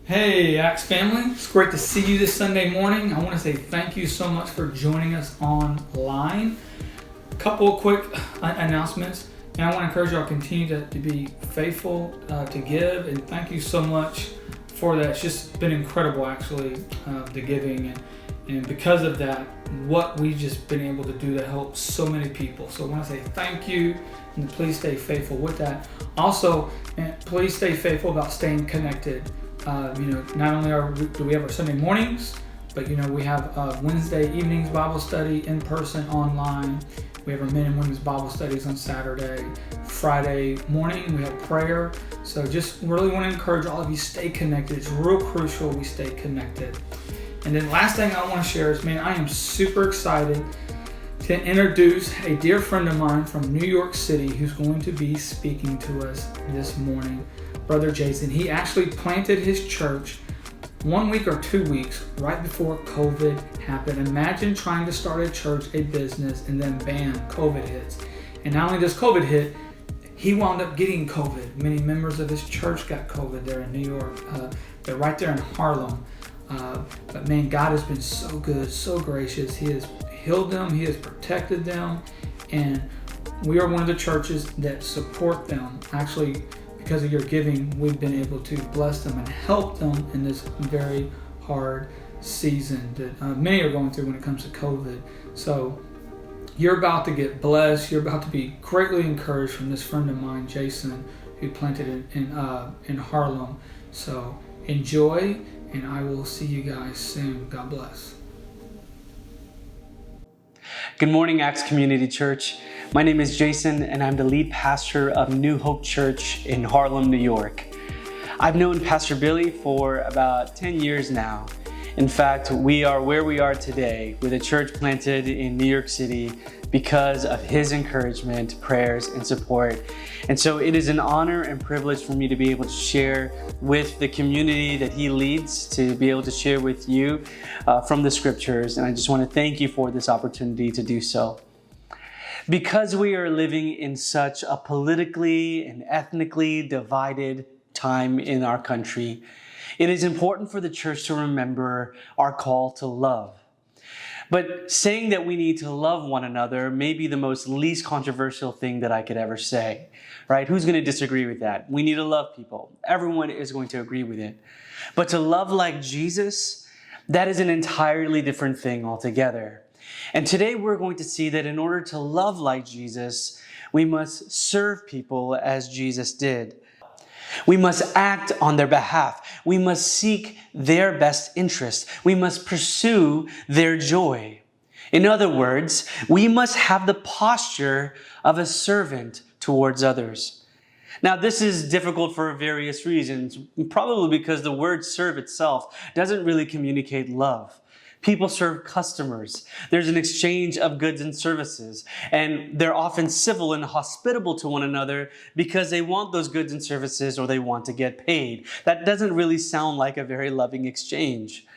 Hey, Acts family. It's great to see you this Sunday morning. I want to say thank you so much for joining us online. A couple of quick announcements. And I want to encourage y'all to continue to be faithful to give. And thank you so much for that. It's just been incredible, actually, the giving. And because of that, what we've just been able to do to help so many people. So I want to say thank you. And please stay faithful with that. Also, please stay faithful about staying connected. Not only do we have our Sunday mornings, but we have Wednesday evenings Bible study in person, online. We have our men and women's Bible studies on Saturday. Friday morning we have prayer. So just really want to encourage all of you, stay connected. It's real crucial we stay connected. And then last thing I want to share is, I am super excited to introduce a dear friend of mine from New York City who's going to be speaking to us this morning. Brother Jason. He actually planted his church 1 week or 2 weeks right before COVID happened. Imagine trying to start a church, a business, and then bam, COVID hits. And not only does COVID hit, he wound up getting COVID. Many members of his church got COVID there in New York. They're right there in Harlem. But man, God has been so good, so gracious. He has healed them. He has protected them. And we are one of the churches that support them. Actually, because of your giving, we've been able to bless them and help them in this very hard season that many are going through when it comes to COVID. So you're about to get blessed. You're about to be greatly encouraged from this friend of mine, Jason, who planted it in Harlem. So enjoy, and I will see you guys soon. God bless. Good morning, Acts Community Church. My name is Jason, and I'm the lead pastor of New Hope Church in Harlem, New York. I've known Pastor Billy for about 10 years now. In fact, we are where we are today with a church planted in New York City because of his encouragement, prayers, and support. And so it is an honor and privilege for me to be able to share with the community that he leads, to be able to share with you from the scriptures. And I just want to thank you for this opportunity to do so. Because we are living in such a politically and ethnically divided time in our country, it is important for the church to remember our call to love. But saying that we need to love one another may be the most least controversial thing that I could ever say, right? Who's going to disagree with that? We need to love people. Everyone is going to agree with it. But to love like Jesus, that is an entirely different thing altogether. And today we're going to see that in order to love like Jesus, we must serve people as Jesus did. We must act on their behalf. We must seek their best interest. We must pursue their joy. In other words, we must have the posture of a servant towards others. Now, this is difficult for various reasons, probably because the word serve itself doesn't really communicate love. People serve customers. There's an exchange of goods and services, and they're often civil and hospitable to one another because they want those goods and services or they want to get paid. That doesn't really sound like a very loving exchange.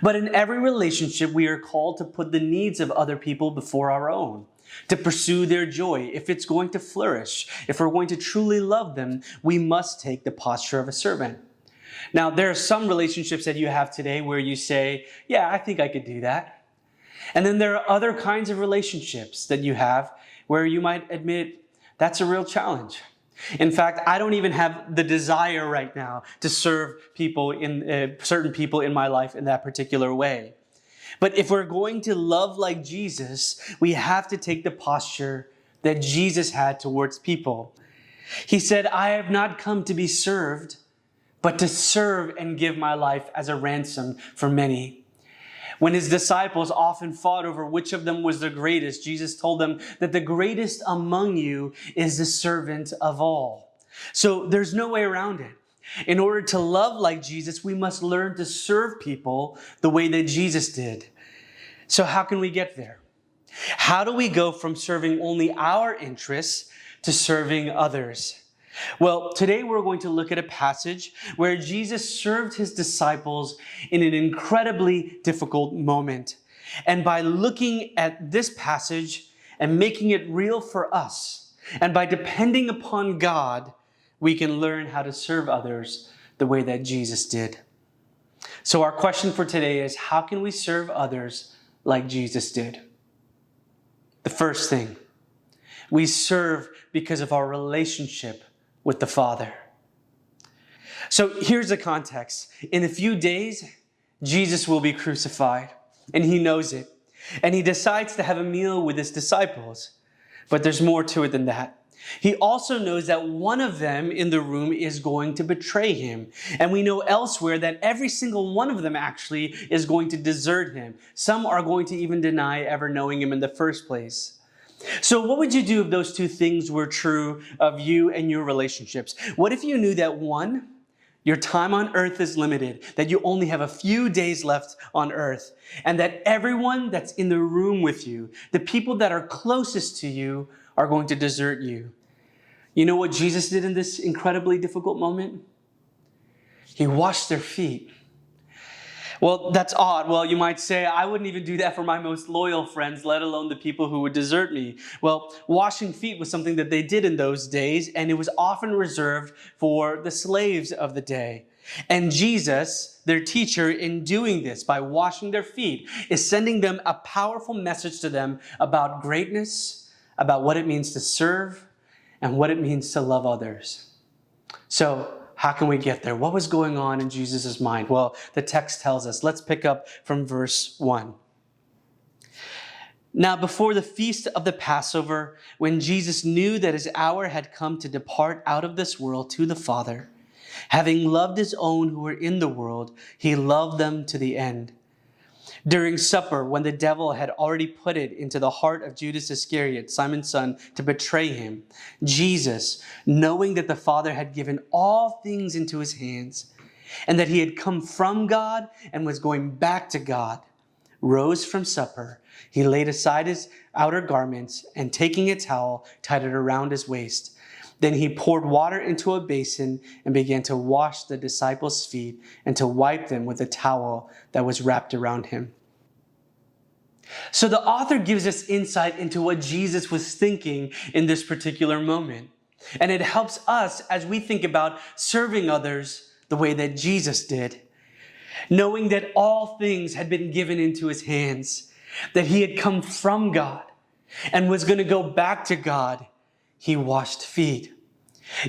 But in every relationship, we are called to put the needs of other people before our own, to pursue their joy. If it's going to flourish, if we're going to truly love them, we must take the posture of a servant. Now, there are some relationships that you have today where you say, yeah, I think I could do that. And then there are other kinds of relationships that you have where you might admit that's a real challenge. In fact, I don't even have the desire right now to serve people certain people in my life in that particular way. But if we're going to love like Jesus, we have to take the posture that Jesus had towards people. He said, I have not come to be served, but to serve and give my life as a ransom for many. When his disciples often fought over which of them was the greatest, Jesus told them that the greatest among you is the servant of all. So there's no way around it. In order to love like Jesus, we must learn to serve people the way that Jesus did. So how can we get there? How do we go from serving only our interests to serving others? Well, today we're going to look at a passage where Jesus served his disciples in an incredibly difficult moment. And by looking at this passage and making it real for us, and by depending upon God, we can learn how to serve others the way that Jesus did. So our question for today is, how can we serve others like Jesus did? The first thing, we serve because of our relationship with the Father. So here's the context. In a few days, Jesus will be crucified, and he knows it. And he decides to have a meal with his disciples. But there's more to it than that. He also knows that one of them in the room is going to betray him. And we know elsewhere that every single one of them actually is going to desert him. Some are going to even deny ever knowing him in the first place. So what would you do if those two things were true of you and your relationships? What if you knew that one, your time on earth is limited, that you only have a few days left on earth, and that everyone that's in the room with you, the people that are closest to you, are going to desert you? You know what Jesus did in this incredibly difficult moment? He washed their feet. Well, that's odd. Well, you might say, I wouldn't even do that for my most loyal friends, let alone the people who would desert me. Well, washing feet was something that they did in those days, and it was often reserved for the slaves of the day. And Jesus, their teacher, in doing this, by washing their feet, is sending them a powerful message to them about greatness, about what it means to serve, and what it means to love others. So, how can we get there? What was going on in Jesus' mind? Well, the text tells us. Let's pick up from verse 1. Now, before the feast of the Passover, when Jesus knew that his hour had come to depart out of this world to the Father, having loved his own who were in the world, he loved them to the end. During supper, when the devil had already put it into the heart of Judas Iscariot, Simon's son, to betray him, Jesus, knowing that the Father had given all things into his hands, and that he had come from God and was going back to God, rose from supper. He laid aside his outer garments, and taking a towel, tied it around his waist. Then he poured water into a basin and began to wash the disciples' feet and to wipe them with a towel that was wrapped around him. So the author gives us insight into what Jesus was thinking in this particular moment. And it helps us as we think about serving others the way that Jesus did. Knowing that all things had been given into his hands, that he had come from God and was going to go back to God. He washed feet.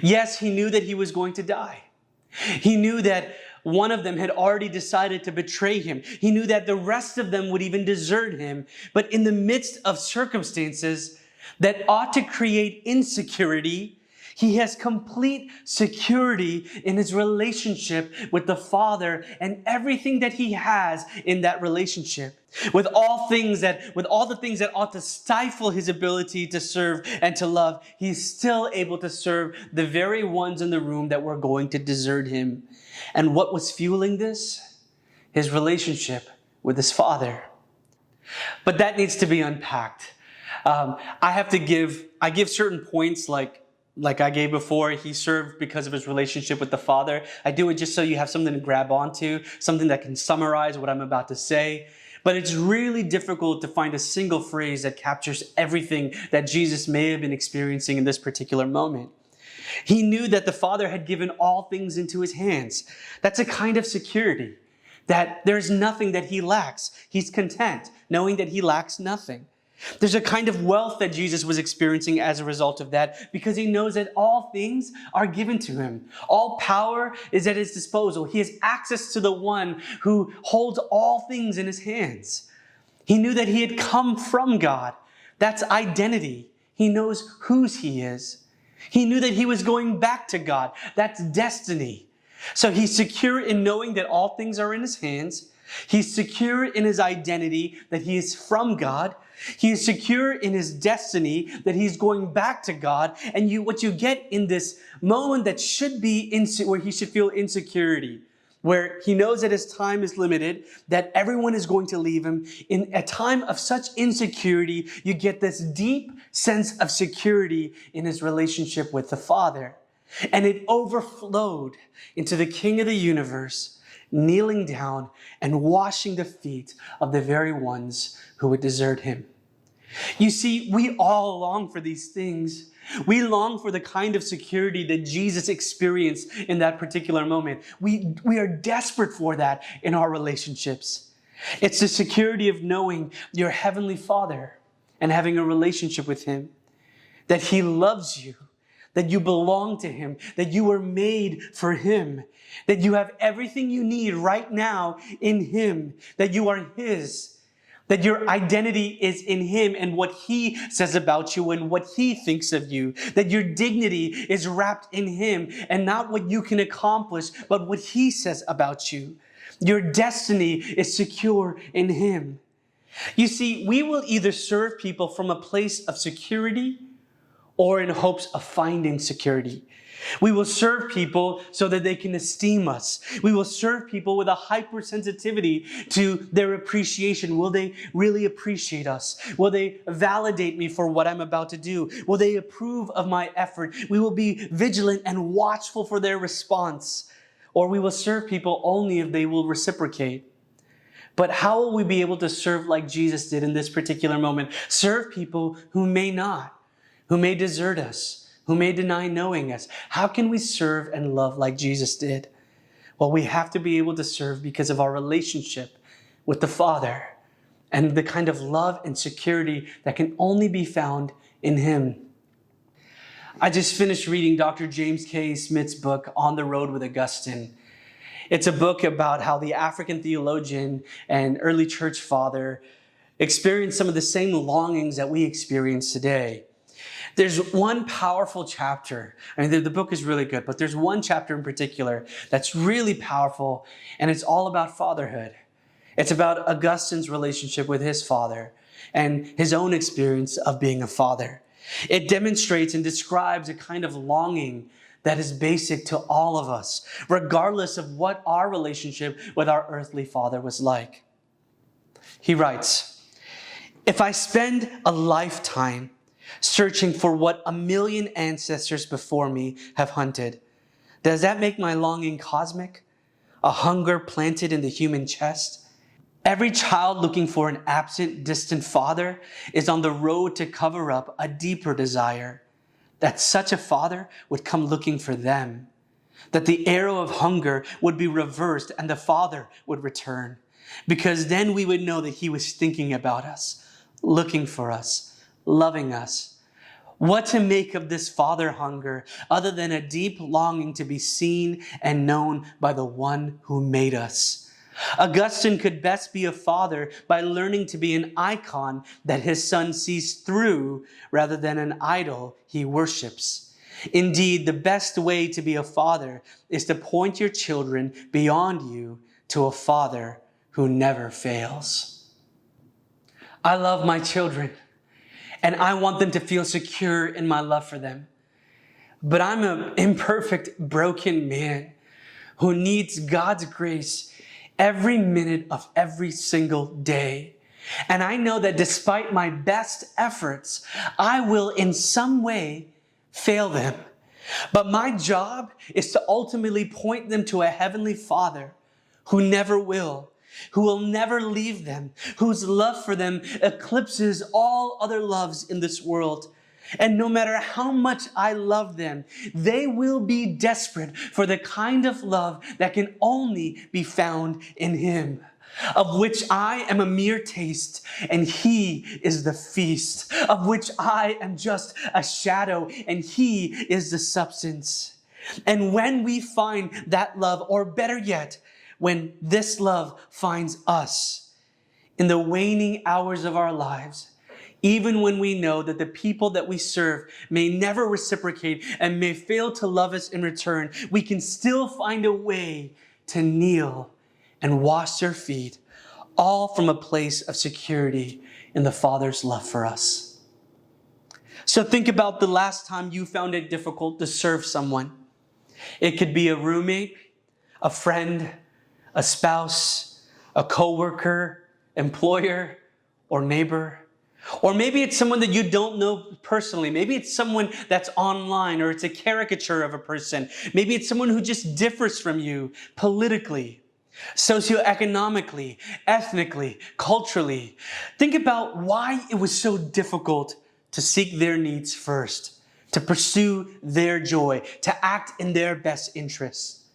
Yes, he knew that he was going to die. He knew that one of them had already decided to betray him. He knew that the rest of them would even desert him. But in the midst of circumstances that ought to create insecurity, he has complete security in his relationship with the Father and everything that he has in that relationship. With all the things that ought to stifle his ability to serve and to love, he's still able to serve the very ones in the room that were going to desert him. And what was fueling this? His relationship with his Father. But that needs to be unpacked. I give certain points like I gave before. He served because of his relationship with the Father. I do it just so you have something to grab onto, something that can summarize what I'm about to say. But it's really difficult to find a single phrase that captures everything that Jesus may have been experiencing in this particular moment. He knew that the Father had given all things into his hands. That's a kind of security, that there's nothing that he lacks. He's content, knowing that he lacks nothing. There's a kind of wealth that Jesus was experiencing as a result of that, because he knows that all things are given to him. All power is at his disposal. He has access to the one who holds all things in his hands. He knew that he had come from God. That's identity. He knows whose he is. He knew that he was going back to God. That's destiny. So he's secure in knowing that all things are in his hands. He's secure in his identity that he is from God. He is secure in his destiny that he's going back to God. And what you get in this moment that should be where he should feel insecurity, where he knows that his time is limited, that everyone is going to leave him. In a time of such insecurity, you get this deep sense of security in his relationship with the Father. And it overflowed into the King of the universe, kneeling down and washing the feet of the very ones who would desert him. You see, we all long for these things, We long for the kind of security that Jesus experienced in that particular moment. We are desperate for that in our relationships. It's the security of knowing your Heavenly Father and having a relationship with Him, that He loves you, that you belong to Him, that you were made for Him, that you have everything you need right now in Him, that you are His, that your identity is in Him and what He says about you and what He thinks of you, that your dignity is wrapped in Him and not what you can accomplish, but what He says about you. Your destiny is secure in Him. You see, we will either serve people from a place of security or in hopes of finding security. We will serve people so that they can esteem us. We will serve people with a hypersensitivity to their appreciation. Will they really appreciate us? Will they validate me for what I'm about to do? Will they approve of my effort? We will be vigilant and watchful for their response. Or we will serve people only if they will reciprocate. But how will we be able to serve like Jesus did in this particular moment? Serve people who may not, who may desert us, who may deny knowing us. How can we serve and love like Jesus did? Well, we have to be able to serve because of our relationship with the Father and the kind of love and security that can only be found in Him. I just finished reading Dr. James K. Smith's book, On the Road with Augustine. It's a book about how the African theologian and early church father experienced some of the same longings that we experience today. There's one powerful chapter. I mean, the book is really good, but there's one chapter in particular that's really powerful, and it's all about fatherhood. It's about Augustine's relationship with his father and his own experience of being a father. It demonstrates and describes a kind of longing that is basic to all of us, regardless of what our relationship with our earthly father was like. He writes, "If I spend a lifetime searching for what 1,000,000 ancestors before me have hunted, does that make my longing cosmic? A hunger planted in the human chest? Every child looking for an absent, distant father is on the road to cover up a deeper desire, that such a father would come looking for them, that the arrow of hunger would be reversed and the father would return, because then we would know that he was thinking about us, looking for us, loving us. What to make of this father hunger other than a deep longing to be seen and known by the one who made us? Augustine could best be a father by learning to be an icon that his son sees through rather than an idol he worships. Indeed, the best way to be a father is to point your children beyond you to a father who never fails." I love my children, and I want them to feel secure in my love for them. But I'm an imperfect, broken man who needs God's grace every minute of every single day. And I know that despite my best efforts, I will in some way fail them. But my job is to ultimately point them to a heavenly Father who never will, who will never leave them, whose love for them eclipses all other loves in this world. And no matter how much I love them, they will be desperate for the kind of love that can only be found in Him, of which I am a mere taste and He is the feast, of which I am just a shadow and He is the substance. And when we find that love, or better yet, when this love finds us in the waning hours of our lives, even when we know that the people that we serve may never reciprocate and may fail to love us in return, we can still find a way to kneel and wash their feet, all from a place of security in the Father's love for us. So think about the last time you found it difficult to serve someone. It could be a roommate, a friend, a spouse, a coworker, employer, or neighbor. Or maybe it's someone that you don't know personally. Maybe it's someone that's online, or it's a caricature of a person. Maybe it's someone who just differs from you politically, socioeconomically, ethnically, culturally. Think about why it was so difficult to seek their needs first. to pursue their joy, to act in their best interests.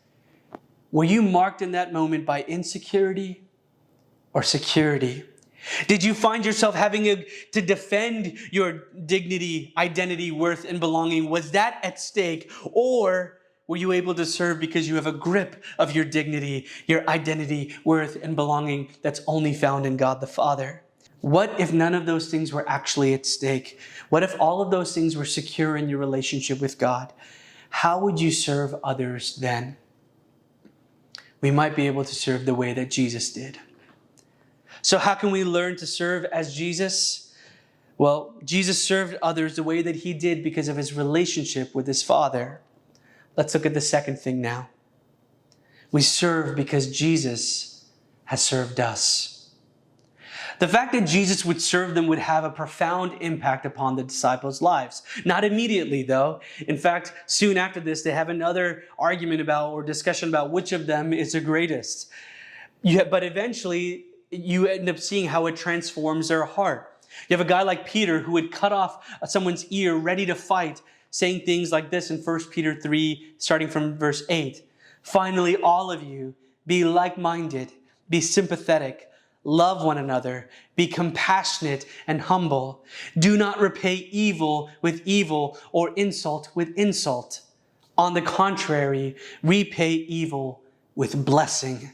Were you marked in that moment by insecurity or security? Did you find yourself having to defend your dignity, identity, worth, and belonging? Was that at stake? Or were you able to serve because you have a grip of your dignity, your identity, worth, and belonging that's only found in God the Father? What if none of those things were actually at stake? What if all of those things were secure in your relationship with God? How would you serve others then? We might be able to serve the way that Jesus did. So how can we learn to serve as Jesus? Well, Jesus served others the way that he did because of his relationship with his Father. Let's look at the second thing now. We serve because Jesus has served us. The fact that Jesus would serve them would have a profound impact upon the disciples' lives. Not immediately, though. In fact, soon after this, they have another argument about or discussion about which of them is the greatest. But eventually, you end up seeing how it transforms their heart. You have a guy like Peter who would cut off someone's ear ready to fight, saying things like this in 1 Peter 3, starting from verse 8. Finally, all of you, be like-minded, be sympathetic, love one another, be compassionate and humble. Do not repay evil with evil or insult with insult. On the contrary, repay evil with blessing.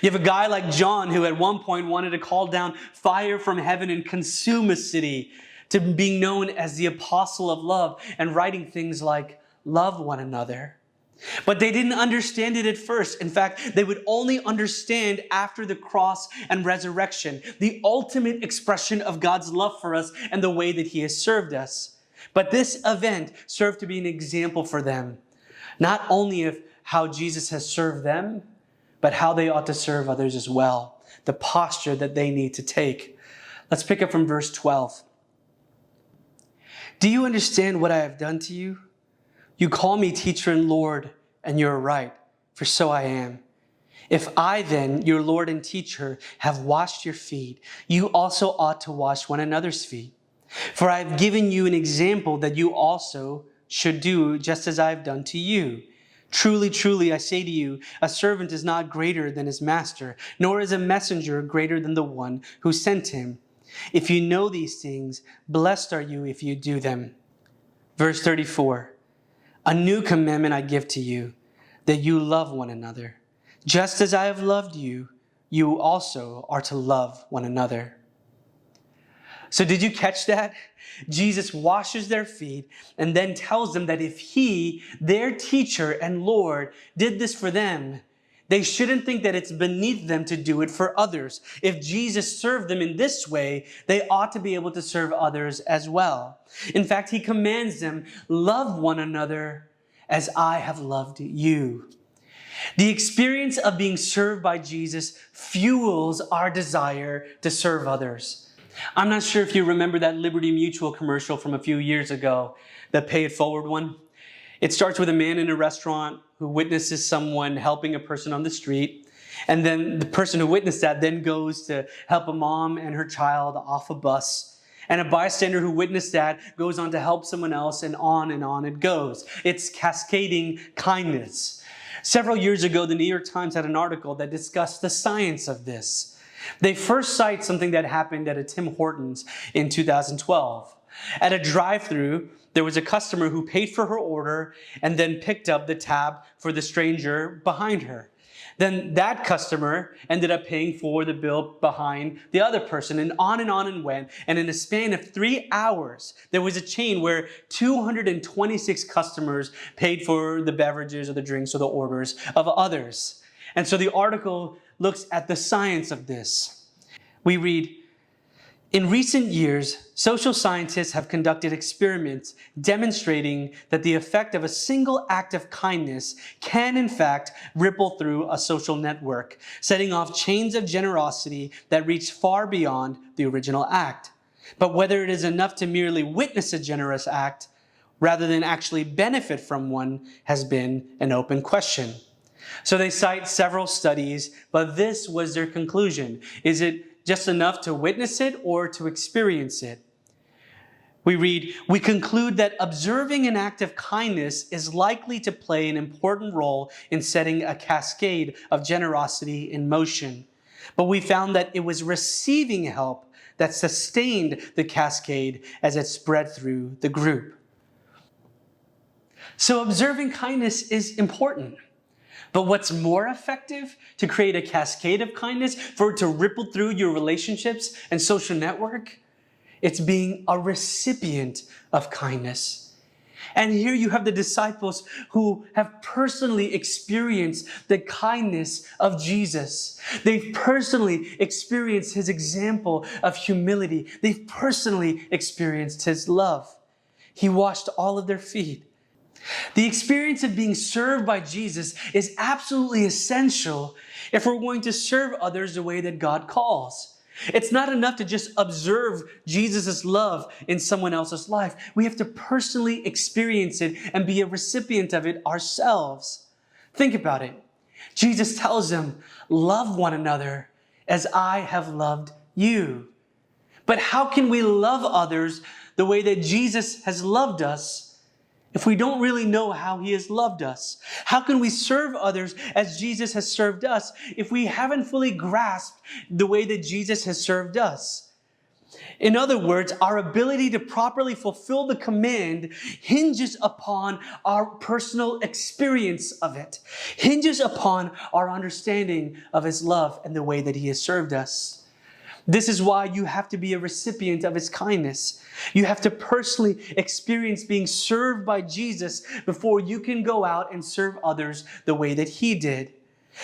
You have a guy like John who at one point wanted to call down fire from heaven and consume a city, to being known as the apostle of love and writing things like, love one another. But they didn't understand it at first. In fact, they would only understand after the cross and resurrection, the ultimate expression of God's love for us and the way that he has served us. But this event served to be an example for them, not only of how Jesus has served them, but how they ought to serve others as well, the posture that they need to take. Let's pick up from verse 12. Do you understand what I have done to you? You call me teacher and Lord, and you're right, for so I am. If I then, your Lord and teacher, have washed your feet, you also ought to wash one another's feet. For I have given you an example that you also should do just as I have done to you. Truly, truly, I say to you, a servant is not greater than his master, nor is a messenger greater than the one who sent him. If you know these things, blessed are you if you do them. Verse 34, a new commandment I give to you, that you love one another. Just as I have loved you, you also are to love one another. So did you catch that? Jesus washes their feet and then tells them that if he, their teacher and Lord, did this for them, they shouldn't think that it's beneath them to do it for others. If Jesus served them in this way, they ought to be able to serve others as well. In fact, he commands them, love one another as I have loved you. The experience of being served by Jesus fuels our desire to serve others. I'm not sure if you remember that Liberty Mutual commercial from a few years ago, the Pay It Forward one. It starts with a man in a restaurant who witnesses someone helping a person on the street. And then the person who witnessed that then goes to help a mom and her child off a bus. And a bystander who witnessed that goes on to help someone else, and on it goes. It's cascading kindness. Several years ago, the New York Times had an article that discussed the science of this. They first cite something that happened at a Tim Hortons in 2012. At a drive-thru, there was a customer who paid for her order and then picked up the tab for the stranger behind her. Then that customer ended up paying for the bill behind the other person, and on it went. And in a span of 3 hours, there was a chain where 226 customers paid for the beverages or the drinks or the orders of others. And so the article looks at the science of this. We read, in recent years, social scientists have conducted experiments demonstrating that the effect of a single act of kindness can, in fact, ripple through a social network, setting off chains of generosity that reach far beyond the original act. But whether it is enough to merely witness a generous act rather than actually benefit from one has been an open question. So they cite several studies, but this was their conclusion. Is it just enough to witness it or to experience it? We read, "We conclude that observing an act of kindness is likely to play an important role in setting a cascade of generosity in motion. But we found that it was receiving help that sustained the cascade as it spread through the group." So observing kindness is important. But what's more effective to create a cascade of kindness, for it to ripple through your relationships and social network? It's being a recipient of kindness. And here you have the disciples who have personally experienced the kindness of Jesus. They've personally experienced his example of humility. They've personally experienced his love. He washed all of their feet. The experience of being served by Jesus is absolutely essential if we're going to serve others the way that God calls. It's not enough to just observe Jesus' love in someone else's life. We have to personally experience it and be a recipient of it ourselves. Think about it. Jesus tells them, "Love one another as I have loved you." But how can we love others the way that Jesus has loved us if we don't really know how he has loved us? How can we serve others as Jesus has served us if we haven't fully grasped the way that Jesus has served us? In other words, our ability to properly fulfill the command hinges upon our personal experience of it, hinges upon our understanding of his love and the way that he has served us. This is why you have to be a recipient of his kindness. You have to personally experience being served by Jesus before you can go out and serve others the way that he did.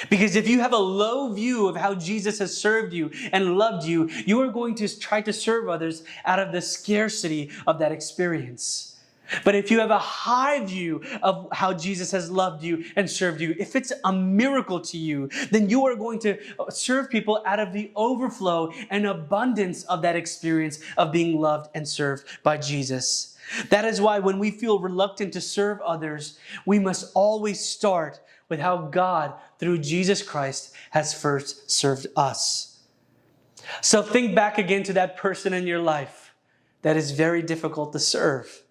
Because if you have a low view of how Jesus has served you and loved you, you are going to try to serve others out of the scarcity of that experience. But if you have a high view of how Jesus has loved you and served you, if it's a miracle to you, then you are going to serve people out of the overflow and abundance of that experience of being loved and served by Jesus. That is why when we feel reluctant to serve others, we must always start with how God, through Jesus Christ, has first served us. So think back again to that person in your life that is very difficult to serve.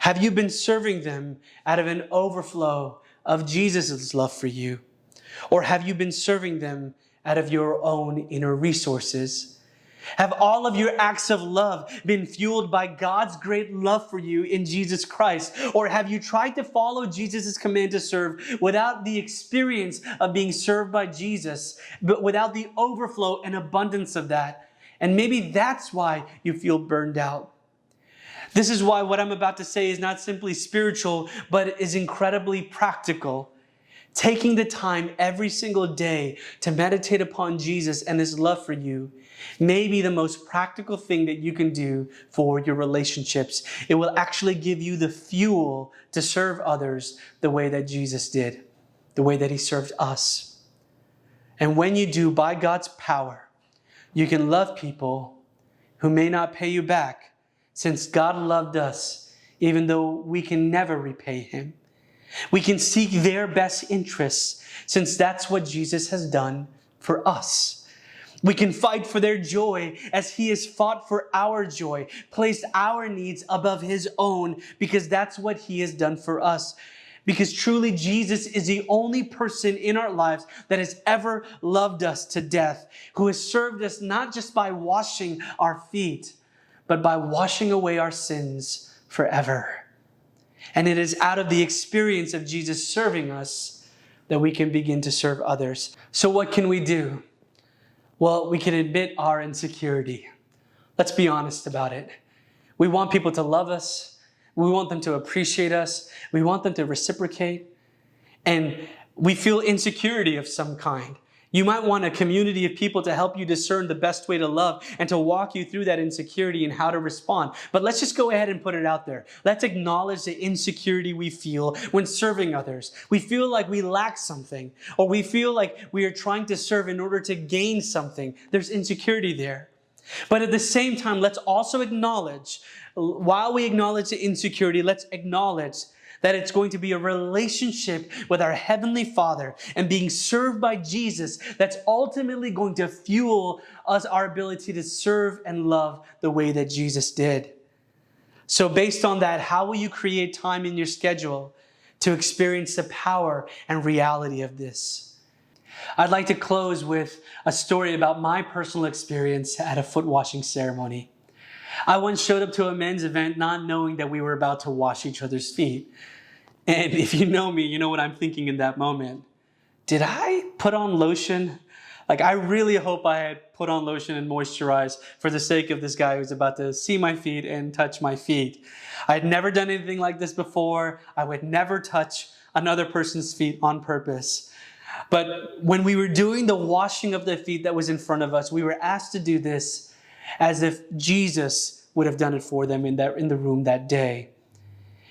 Have you been serving them out of an overflow of Jesus' love for you? Or have you been serving them out of your own inner resources? Have all of your acts of love been fueled by God's great love for you in Jesus Christ? Or have you tried to follow Jesus' command to serve without the experience of being served by Jesus, but without the overflow and abundance of that? And maybe that's why you feel burned out. This is why what I'm about to say is not simply spiritual, but is incredibly practical. Taking the time every single day to meditate upon Jesus and his love for you may be the most practical thing that you can do for your relationships. It will actually give you the fuel to serve others the way that Jesus did, the way that he served us. And when you do, by God's power, you can love people who may not pay you back, since God loved us, even though we can never repay him. We can seek their best interests, since that's what Jesus has done for us. We can fight for their joy as he has fought for our joy, placed our needs above his own, because that's what he has done for us. Because truly, Jesus is the only person in our lives that has ever loved us to death, who has served us not just by washing our feet, but by washing away our sins forever. And it is out of the experience of Jesus serving us that we can begin to serve others. So what can we do? Well, we can admit our insecurity. Let's be honest about it. We want people to love us. We want them to appreciate us. We want them to reciprocate. And we feel insecurity of some kind. You might want a community of people to help you discern the best way to love and to walk you through that insecurity and how to respond. But let's just go ahead and put it out there. Let's acknowledge the insecurity we feel when serving others. We feel like we lack something, or we feel like we are trying to serve in order to gain something. There's insecurity there. But at the same time, let's also acknowledge, while we acknowledge the insecurity, let's acknowledge that it's going to be a relationship with our Heavenly Father and being served by Jesus that's ultimately going to fuel us, our ability to serve and love the way that Jesus did. So based on that, how will you create time in your schedule to experience the power and reality of this? I'd like to close with a story about my personal experience at a foot washing ceremony. I once showed up to a men's event not knowing that we were about to wash each other's feet. And if you know me, you know what I'm thinking in that moment. Did I put on lotion? I really hope I had put on lotion and moisturized for the sake of this guy who's about to see my feet and touch my feet. I had never done anything like this before. I would never touch another person's feet on purpose. But when we were doing the washing of the feet that was in front of us, we were asked to do this as if Jesus would have done it for them in the room that day.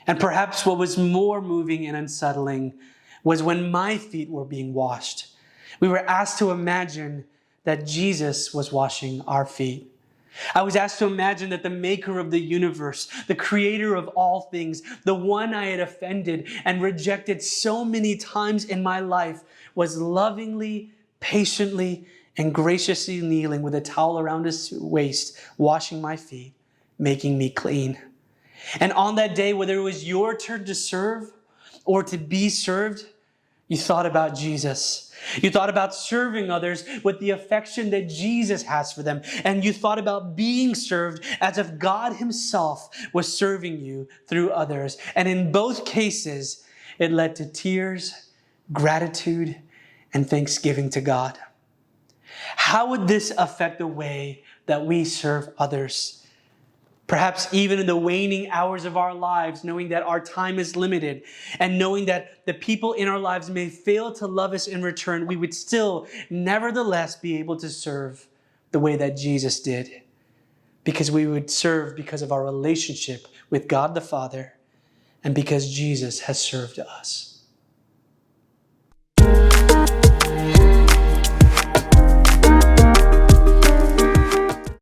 And perhaps what was more moving and unsettling was when my feet were being washed. We were asked to imagine that Jesus was washing our feet. I was asked to imagine that the maker of the universe, the creator of all things, the one I had offended and rejected so many times in my life, was lovingly, patiently, and graciously kneeling with a towel around his waist, washing my feet, making me clean. And on that day, whether it was your turn to serve or to be served, you thought about Jesus. You thought about serving others with the affection that Jesus has for them. And you thought about being served as if God himself was serving you through others. And in both cases, it led to tears, gratitude, and thanksgiving to God. How would this affect the way that we serve others? Perhaps even in the waning hours of our lives, knowing that our time is limited and knowing that the people in our lives may fail to love us in return, we would still nevertheless be able to serve the way that Jesus did. Because we would serve because of our relationship with God the Father and because Jesus has served us.